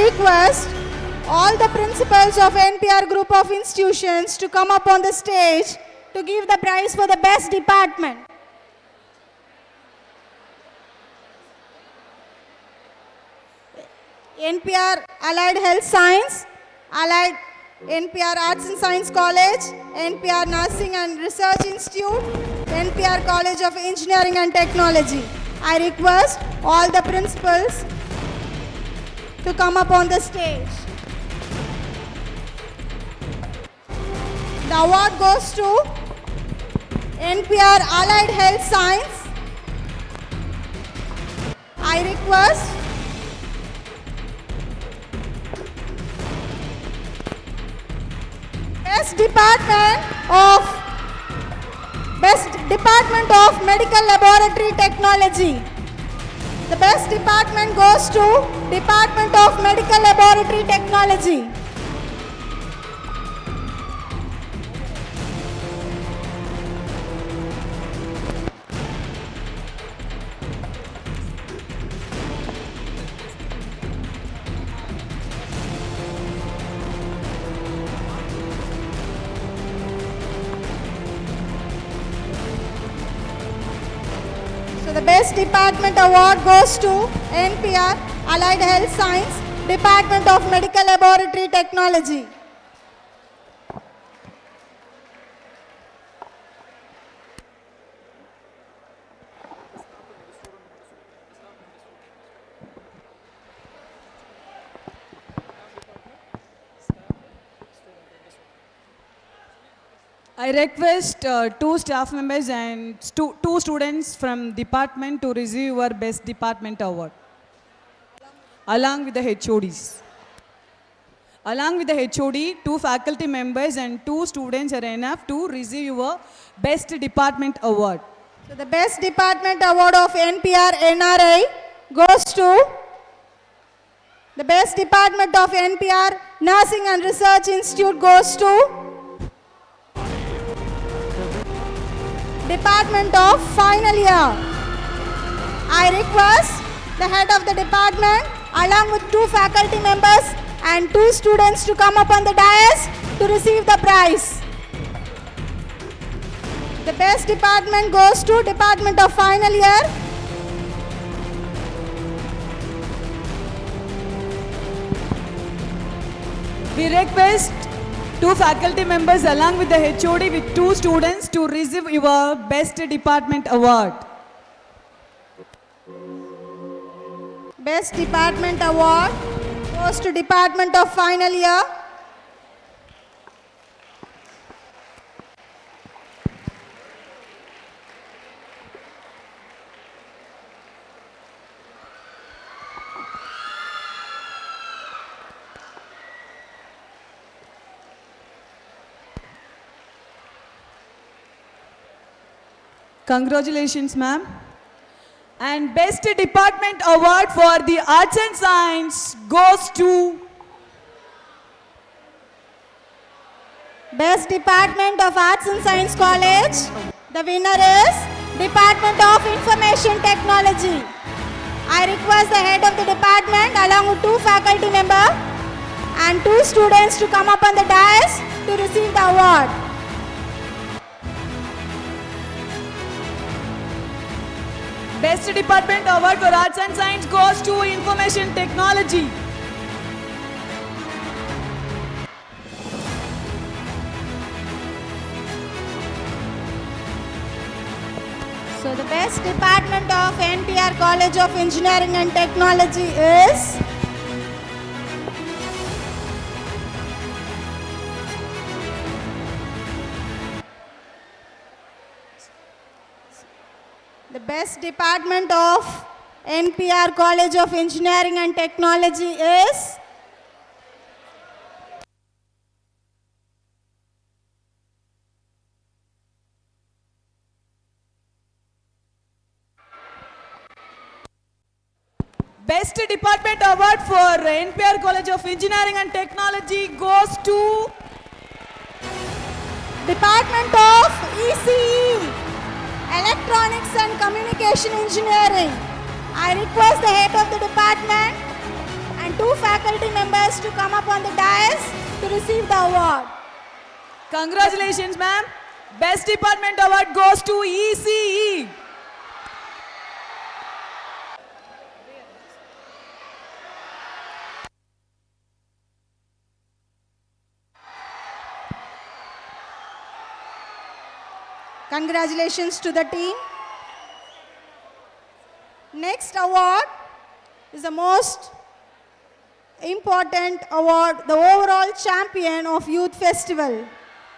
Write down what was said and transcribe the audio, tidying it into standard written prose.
request all the principals of NPR group of institutions to come up on the stage to give the prize for the best department. NPR Allied Health Science, NPR Arts and Science College, NPR Nursing and Research Institute, NPR College of Engineering and Technology. I request all the principals to come up on the stage. The award goes to NPR Allied Health Science. I request Best Department of Medical Laboratory Technology. The best department goes to Department of Medical Laboratory Technology. So the best department award goes to NPR Allied Health Science, Department of Medical Laboratory Technology. I request two staff members and two students from department to receive our best department award, along with the HODs. Along with the HOD, two faculty members and two students are enough to receive your best department award. So the best department award of NPR NRI goes to the best department of NPR Nursing and Research Institute goes to Department of Final Year. I request the head of the department along with two faculty members and two students to come up on the dais to receive the prize. The best department goes to Department of Final Year. We request two faculty members along with the HOD with two students to receive your best department award. Best department award goes to Department of Final Year. Congratulations, ma'am. And best department award for the arts and science goes to Best Department of Arts and Science College. The winner is Department of Information Technology. I request the head of the department along with two faculty members and two students to come up on the dais to receive the award. Best Department Award for Arts and Science goes to Information Technology. So the best department of NPR College of Engineering and Technology is the best department of NPR College of Engineering and Technology is Best Department Award for NPR College of Engineering and Technology goes to Department of ECE, Electronics and Communication Engineering. I request the head of the department and 2 faculty members to come up on the dais to receive the award. Congratulations, ma'am. Best Department Award goes to ECE. Congratulations to the team. Next award is the most important award, the overall champion of Youth Festival.